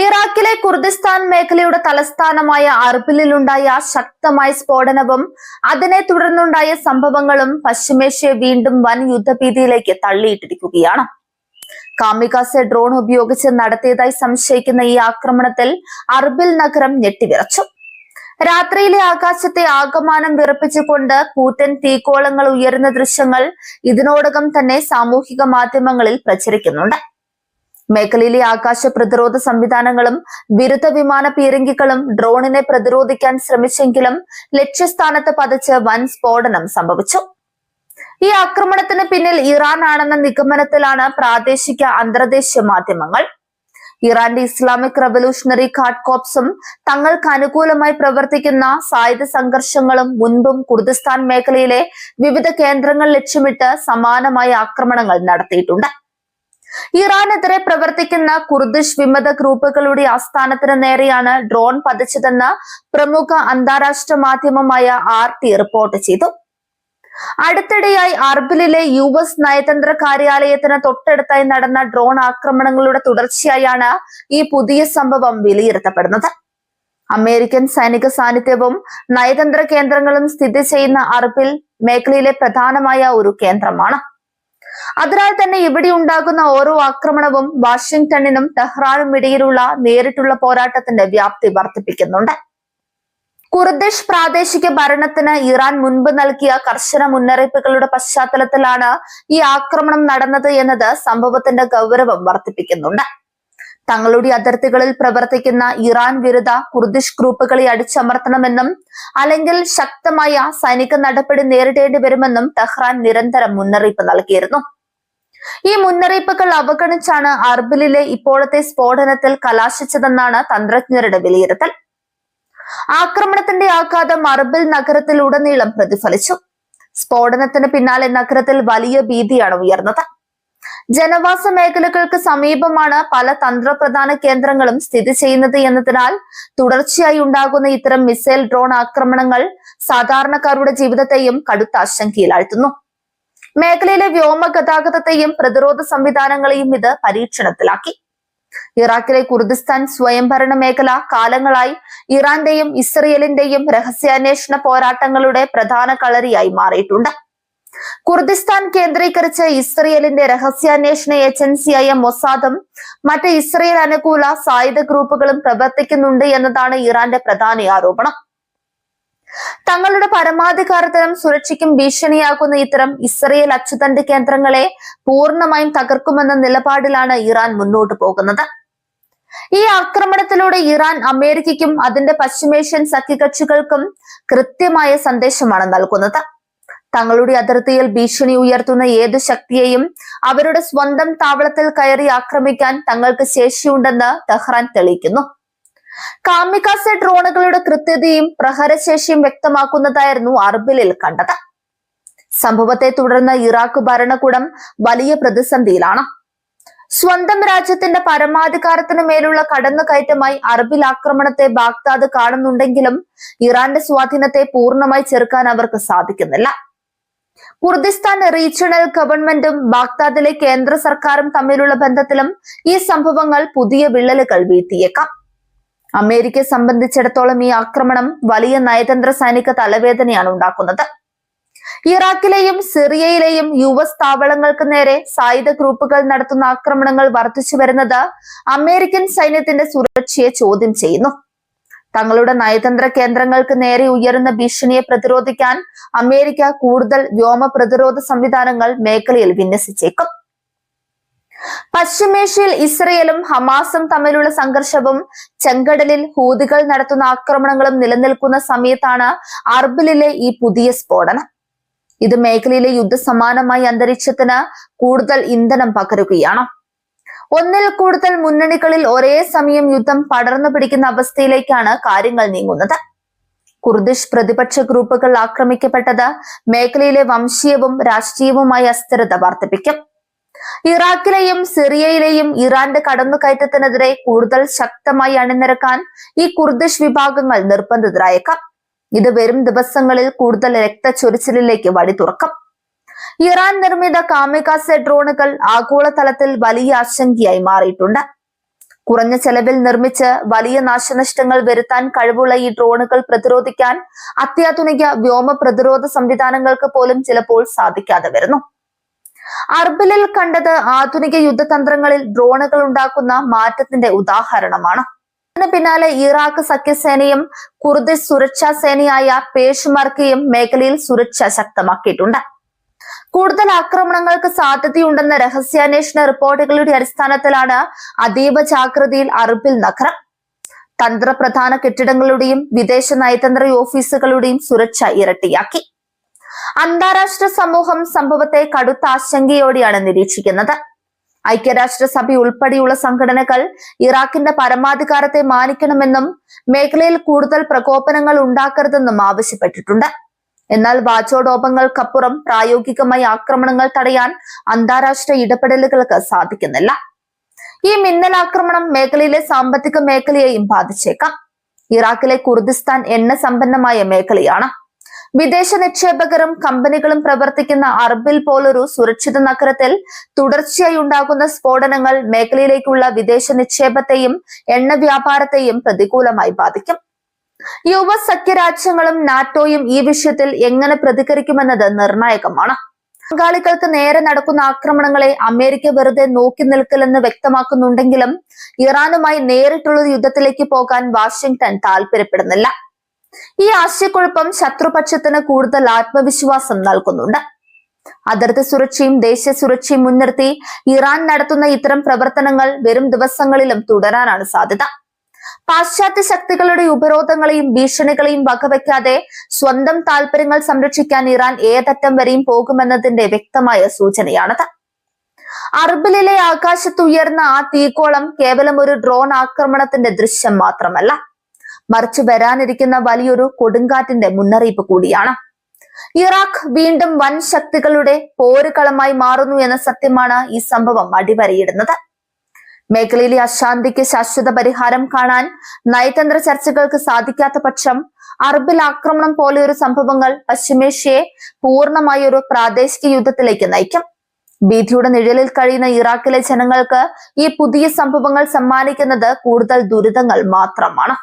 ഇറാഖിലെ കുർദിസ്ഥാൻ മേഖലയുടെ തലസ്ഥാനമായ അർബിലിലുണ്ടായ ശക്തമായ സ്ഫോടനവും അതിനെ തുടർന്നുണ്ടായ സംഭവങ്ങളും പശ്ചിമേഷ്യയെ വീണ്ടും വൻ യുദ്ധഭീതിയിലേക്ക് തള്ളിയിട്ടിരിക്കുകയാണ്. കാമികാസെ ഡ്രോൺ ഉപയോഗിച്ച് നടത്തിയതായി സംശയിക്കുന്ന ഈ ആക്രമണത്തിൽ അർബിൽ നഗരം ഞെട്ടിവിറച്ചു. രാത്രിയിലെ ആകാശത്തെ ആകമാനം വിറപ്പിച്ചുകൊണ്ട് കൂറ്റൻ തീക്കോളങ്ങൾ ഉയരുന്ന ദൃശ്യങ്ങൾ ഇതിനോടകം തന്നെ സാമൂഹിക മാധ്യമങ്ങളിൽ പ്രചരിക്കുന്നുണ്ട്. മേഖലയിലെ ആകാശ പ്രതിരോധ സംവിധാനങ്ങളും വിരുദ്ധ വിമാന പീരങ്കികളും ഡ്രോണിനെ പ്രതിരോധിക്കാൻ ശ്രമിച്ചെങ്കിലും ലക്ഷ്യസ്ഥാനത്ത് പതിച്ച് വൻ സ്ഫോടനം സംഭവിച്ചു. ഈ ആക്രമണത്തിന് പിന്നിൽ ഇറാൻ ആണെന്ന നിഗമനത്തിലാണ് പ്രാദേശിക അന്തർദേശീയ മാധ്യമങ്ങൾ. ഇറാന്റെ ഇസ്ലാമിക് റവല്യൂഷണറി ഗാർഡ് കോർപ്സും തങ്ങൾക്ക് അനുകൂലമായി പ്രവർത്തിക്കുന്ന സായുധ സംഘർഷങ്ങളും മുൻപും കുർദിസ്ഥാൻ മേഖലയിലെ വിവിധ കേന്ദ്രങ്ങൾ ലക്ഷ്യമിട്ട് സമാനമായ ആക്രമണങ്ങൾ നടത്തിയിട്ടുണ്ട്. ഇറാനെതിരെ പ്രവർത്തിക്കുന്ന കുർദിഷ് വിമത ഗ്രൂപ്പുകളുടെ ആസ്ഥാനത്തിന് നേരെയാണ് ഡ്രോൺ പതിച്ചതെന്ന് പ്രമുഖ അന്താരാഷ്ട്ര മാധ്യമമായ RT റിപ്പോർട്ട് ചെയ്തു. അടുത്തിടെയായി അർബിലിലെ US നയതന്ത്ര കാര്യാലയത്തിന് തൊട്ടടുത്തായി നടന്ന ഡ്രോൺ ആക്രമണങ്ങളുടെ തുടർച്ചയായാണ് ഈ പുതിയ സംഭവം വിലയിരുത്തപ്പെടുന്നത്. അമേരിക്കൻ സൈനിക സാന്നിധ്യവും നയതന്ത്ര കേന്ദ്രങ്ങളും സ്ഥിതി ചെയ്യുന്ന അർബിൽ മേഖലയിലെ പ്രധാനമായ ഒരു കേന്ദ്രമാണ്. അതിനാൽ തന്നെ ഇവിടെ ഉണ്ടാകുന്ന ഓരോ ആക്രമണവും വാഷിംഗ്ടണിനും ടെഹ്റാനും ഇടയിലുള്ള നേരിട്ടുള്ള പോരാട്ടത്തിന്റെ വ്യാപ്തി വർദ്ധിപ്പിക്കുന്നുണ്ട്. കുർദിഷ് പ്രാദേശിക ഭരണത്തിന് ഇറാൻ മുൻപ് നൽകിയ കർശന മുന്നറിയിപ്പുകളുടെ പശ്ചാത്തലത്തിലാണ് ഈ ആക്രമണം നടന്നത് എന്നത് സംഭവത്തിന്റെ ഗൗരവം വർദ്ധിപ്പിക്കുന്നുണ്ട്. തങ്ങളുടെ അതിർത്തികളിൽ പ്രവർത്തിക്കുന്ന ഇറാൻ വിരുദ്ധ കുർദിഷ് ഗ്രൂപ്പുകളെ അടിച്ചമർത്തണമെന്നും അല്ലെങ്കിൽ ശക്തമായ സൈനിക നടപടി നേരിടേണ്ടി വരുമെന്നും ടെഹ്റാൻ നിരന്തരം മുന്നറിയിപ്പ് നൽകിയിരുന്നു. ഈ മുന്നറിയിപ്പുകൾ അവഗണിച്ചാണ് അർബിലിലെ ഇപ്പോഴത്തെ സ്ഫോടനത്തിൽ കലാശിച്ചതെന്നാണ് തന്ത്രജ്ഞരുടെ വിലയിരുത്തൽ. ആക്രമണത്തിന്റെ ആഘാതം അർബിൽ നഗരത്തിലുടനീളം പ്രതിഫലിച്ചു. സ്ഫോടനത്തിന് പിന്നാലെ നഗരത്തിൽ വലിയ ഭീതിയാണ് ഉയർന്നത്. ജനവാസ മേഖലകൾക്ക് സമീപമാണ് പല തന്ത്രപ്രധാന കേന്ദ്രങ്ങളും സ്ഥിതി ചെയ്യുന്നത് എന്നതിനാൽ തുടർച്ചയായി ഉണ്ടാകുന്ന ഇത്തരം മിസൈൽ ഡ്രോൺ ആക്രമണങ്ങൾ സാധാരണക്കാരുടെ ജീവിതത്തെയും കടുത്ത ആശങ്കയിലാഴ്ത്തുന്നു. മേഖലയിലെ വ്യോമ ഗതാഗതത്തെയും പ്രതിരോധ സംവിധാനങ്ങളെയും ഇത് പരീക്ഷണത്തിലാക്കി. ഇറാഖിലെ കുർദിസ്ഥാൻ സ്വയംഭരണ മേഖല കാലങ്ങളായി ഇറാന്റെയും ഇസ്രയേലിന്റെയും രഹസ്യാന്വേഷണ പോരാട്ടങ്ങളുടെ പ്രധാന കളരിയായി മാറിയിട്ടുണ്ട്. കുർദിസ്ഥാൻ കേന്ദ്രീകരിച്ച് ഇസ്രയേലിന്റെ രഹസ്യാന്വേഷണ ഏജൻസിയായ മൊസാദും മറ്റ് ഇസ്രയേൽ അനുകൂല സായുധ ഗ്രൂപ്പുകളും പ്രവർത്തിക്കുന്നുണ്ട് എന്നതാണ് ഇറാന്റെ പ്രധാന ആരോപണം. തങ്ങളുടെ പരമാധികാരത്തിനും സുരക്ഷയ്ക്കും ഭീഷണിയാകുന്ന ഇത്തരം ഇസ്രയേൽ അച്ചുതണ്ട് കേന്ദ്രങ്ങളെ പൂർണ്ണമായും തകർക്കുമെന്ന നിലപാടിലാണ് ഇറാൻ മുന്നോട്ട് പോകുന്നത്. ഈ ആക്രമണത്തിലൂടെ ഇറാൻ അമേരിക്കയ്ക്കും അതിന്റെ പശ്ചിമേഷ്യൻ സഖ്യകക്ഷികൾക്കും കൃത്യമായ സന്ദേശമാണ് നൽകുന്നത്. തങ്ങളുടെ അതിർത്തിയിൽ ഭീഷണി ഉയർത്തുന്ന ഏതു ശക്തിയെയും അവരുടെ സ്വന്തം താവളത്തിൽ കയറി ആക്രമിക്കാൻ തങ്ങൾക്ക് ശേഷിയുണ്ടെന്ന് ടെഹ്റാൻ തെളിയിക്കുന്നു. കാമികാസെ ഡ്രോണുകളുടെ കൃത്യതയും പ്രഹരശേഷിയും വ്യക്തമാക്കുന്നതായിരുന്നു അർബിലിൽ കണ്ടത്. സംഭവത്തെ തുടർന്ന് ഇറാഖ് ഭരണകൂടം വലിയ പ്രതിസന്ധിയിലാണ്. സ്വന്തം രാജ്യത്തിന്റെ പരമാധികാരത്തിന് മേലുള്ള കടന്നുകയറ്റമായി അർബിൽ ആക്രമണത്തെ ബാഗ്ദാദ് കാണുന്നുണ്ടെങ്കിലും ഇറാന്റെ സ്വാധീനത്തെ പൂർണ്ണമായി ചെറുക്കാൻ അവർക്ക് സാധിക്കുന്നില്ല. കുർദിസ്ഥാൻ റീജിയണൽ ഗവൺമെന്റും ബാഗ്ദാദിലെ കേന്ദ്ര സർക്കാരും തമ്മിലുള്ള ബന്ധത്തിലും ഈ സംഭവങ്ങൾ പുതിയ വിള്ളലുകൾ വീഴ്ത്തിയേക്കാം. അമേരിക്കയെ സംബന്ധിച്ചിടത്തോളം ഈ ആക്രമണം വലിയ നയതന്ത്ര സൈനിക തലവേദനയാണ് ഉണ്ടാക്കുന്നത്. ഇറാഖിലെയും സിറിയയിലെയും US താവളങ്ങൾക്ക് നേരെ സായുധ ഗ്രൂപ്പുകൾ നടത്തുന്ന ആക്രമണങ്ങൾ വർദ്ധിച്ചു വരുന്നത് അമേരിക്കൻ സൈന്യത്തിന്റെ സുരക്ഷയെ ചോദ്യം ചെയ്യുന്നു. തങ്ങളുടെ നയതന്ത്ര കേന്ദ്രങ്ങൾക്ക് നേരെ ഉയരുന്ന ഭീഷണിയെ പ്രതിരോധിക്കാൻ അമേരിക്ക കൂടുതൽ വ്യോമ പ്രതിരോധ സംവിധാനങ്ങൾ മേഖലയിൽ വിന്യസിച്ചേക്കും. പശ്ചിമേഷ്യയിൽ ഇസ്രയേലും ഹമാസും തമ്മിലുള്ള സംഘർഷവും ചെങ്കടലിൽ ഹൂതികൾ നടത്തുന്ന ആക്രമണങ്ങളും നിലനിൽക്കുന്ന സമയത്താണ് അർബിലിലെ ഈ പുതിയ സ്ഫോടനം. ഇത് മേഖലയിലെ യുദ്ധസമാനമായ അന്തരീക്ഷത്തിന് കൂടുതൽ ഇന്ധനം പകരുകയാണ്. ഒന്നിൽ കൂടുതൽ മുന്നണികളിൽ ഒരേ സമയം യുദ്ധം പടർന്നു പിടിക്കുന്ന അവസ്ഥയിലേക്കാണ് കാര്യങ്ങൾ നീങ്ങുന്നത്. കുർദിഷ് പ്രതിപക്ഷ ഗ്രൂപ്പുകൾ ആക്രമിക്കപ്പെട്ടത് മേഖലയിലെ വംശീയവും രാഷ്ട്രീയവുമായ അസ്ഥിരത വർദ്ധിപ്പിക്കും. ഇറാഖിലെയും സിറിയയിലെയും ഇറാന്റെ കടന്നുകയറ്റത്തിനെതിരെ കൂടുതൽ ശക്തമായി അണിനിരക്കാൻ ഈ കുർദിഷ് വിഭാഗങ്ങൾ നിർബന്ധിതരായേക്കാം. ഇത് വരും ദിവസങ്ങളിൽ കൂടുതൽ രക്തച്ചൊരിച്ചിലിലേക്ക് വഴി തുറക്കും. ഇറാൻ നിർമ്മിത കാമികാസെ ഡ്രോണുകൾ ആഗോളതലത്തിൽ വലിയ ആശങ്കയായി മാറിയിട്ടുണ്ട്. കുറഞ്ഞ ചെലവിൽ നിർമ്മിച്ച് വലിയ നാശനഷ്ടങ്ങൾ വരുത്താൻ കഴിവുള്ള ഈ ഡ്രോണുകൾ പ്രതിരോധിക്കാൻ അത്യാധുനിക വ്യോമ പ്രതിരോധ സംവിധാനങ്ങൾക്ക് പോലും ചിലപ്പോൾ സാധിക്കാതെ വരുന്നു. അർബിലിൽ കണ്ടത് ആധുനിക യുദ്ധതന്ത്രങ്ങളിൽ ഡ്രോണുകൾ ഉണ്ടാക്കുന്ന മാറ്റത്തിന്റെ ഉദാഹരണമാണ്. ഇതിന് പിന്നാലെ ഇറാഖ് സഖ്യസേനയും കുർദിഷ് സുരക്ഷാ സേനയായ പേഷ്മർക്കയും മേഖലയിൽ സുരക്ഷ ശക്തമാക്കിയിട്ടുണ്ട്. കൂടുതൽ ആക്രമണങ്ങൾക്ക് സാധ്യതയുണ്ടെന്ന രഹസ്യാന്വേഷണ റിപ്പോർട്ടുകളുടെ അടിസ്ഥാനത്തിലാണ് അതീവ ജാഗ്രതയിൽ അർബിൽ നഗരം. തന്ത്രപ്രധാന കെട്ടിടങ്ങളുടെയും വിദേശ നയതന്ത്ര ഓഫീസുകളുടെയും സുരക്ഷ ഇരട്ടിയാക്കി. അന്താരാഷ്ട്ര സമൂഹം സംഭവത്തെ കടുത്ത ആശങ്കയോടെയാണ് നിരീക്ഷിക്കുന്നത്. ഐക്യരാഷ്ട്രസഭ ഉൾപ്പെടെയുള്ള സംഘടനകൾ ഇറാഖിന്റെ പരമാധികാരത്തെ മാനിക്കണമെന്നും മേഖലയിൽ കൂടുതൽ പ്രകോപനങ്ങൾ ഉണ്ടാക്കരുതെന്നും ആവശ്യപ്പെട്ടിട്ടുണ്ട്. എന്നാൽ വാചോടോപങ്ങൾക്കപ്പുറം പ്രായോഗികമായി ആക്രമണങ്ങൾ തടയാൻ അന്താരാഷ്ട്ര ഇടപെടലുകൾക്ക് സാധിക്കുന്നില്ല. ഈ മിന്നലാക്രമണം മേഖലയിലെ സാമ്പത്തിക മേഖലയെയും ബാധിച്ചേക്കാം. ഇറാഖിലെ കുർദിസ്ഥാൻ എണ്ണ സമ്പന്നമായ മേഖലയാണ്. വിദേശ നിക്ഷേപകരും കമ്പനികളും പ്രവർത്തിക്കുന്ന അർബിൽ പോലൊരു സുരക്ഷിത നഗരത്തിൽ തുടർച്ചയായി ഉണ്ടാകുന്ന സ്ഫോടനങ്ങൾ മേഖലയിലേക്കുള്ള വിദേശ നിക്ഷേപത്തെയും എണ്ണ വ്യാപാരത്തെയും പ്രതികൂലമായി ബാധിക്കും. യുഎസ് സഖ്യരാജ്യങ്ങളും നാറ്റോയും ഈ വിഷയത്തിൽ എങ്ങനെ പ്രതികരിക്കുമെന്നത് നിർണായകമാണ്. പങ്കാളികൾക്ക് നേരെ നടക്കുന്ന ആക്രമണങ്ങളെ അമേരിക്ക വെറുതെ നോക്കി നിൽക്കില്ലെന്ന് വ്യക്തമാക്കുന്നുണ്ടെങ്കിലും ഇറാനുമായി നേരിട്ടുള്ള യുദ്ധത്തിലേക്ക് പോകാൻ വാഷിംഗ്ടൺ താല്പര്യപ്പെടുന്നില്ല. ഈ ആശയക്കുഴപ്പം ശത്രുപക്ഷത്തിന് കൂടുതൽ ആത്മവിശ്വാസം നൽകുന്നുണ്ട്. അതിർത്തി സുരക്ഷയും ദേശീയ സുരക്ഷയും മുൻനിർത്തി ഇറാൻ നടത്തുന്ന ഇത്തരം പ്രവർത്തനങ്ങൾ വരും ദിവസങ്ങളിലും തുടരാനാണ് സാധ്യത. പാശ്ചാത്യ ശക്തികളുടെ ഉപരോധങ്ങളെയും ഭീഷണികളെയും വകവയ്ക്കാതെ സ്വന്തം താല്പര്യങ്ങൾ സംരക്ഷിക്കാൻ ഇറാൻ ഏതറ്റം വരെയും പോകുമെന്നതിന്റെ വ്യക്തമായ സൂചനയാണത്. അർബിലിലെ ആകാശത്തുയർന്ന ആ തീക്കോളം കേവലം ഒരു ഡ്രോൺ ആക്രമണത്തിന്റെ ദൃശ്യം മാത്രമല്ല, മറിച്ച് വരാനിരിക്കുന്ന വലിയൊരു കൊടുങ്കാറ്റിന്റെ മുന്നറിയിപ്പ് കൂടിയാണ്. ഇറാഖ് വീണ്ടും വൻ ശക്തികളുടെ പോരുകളമായി മാറുന്നു എന്ന സത്യമാണ് ഈ സംഭവം അടിവരയിടുന്നത്. മേഖലയിലെ അശാന്തിക്ക് ശാശ്വത പരിഹാരം കാണാൻ നയതന്ത്ര ചർച്ചകൾക്ക് സാധിക്കാത്ത പക്ഷം അർബിൽ ആക്രമണം പോലെയൊരു സംഭവങ്ങൾ പശ്ചിമേഷ്യയെ പൂർണ്ണമായ ഒരു പ്രാദേശിക യുദ്ധത്തിലേക്ക് നയിക്കും. ഭീതിയുടെ നിഴലിൽ കഴിയുന്ന ഇറാഖിലെ ജനങ്ങൾക്ക് ഈ പുതിയ സംഭവങ്ങൾ സമ്മാനിക്കുന്നത് കൂടുതൽ ദുരിതങ്ങൾ മാത്രമാണ്.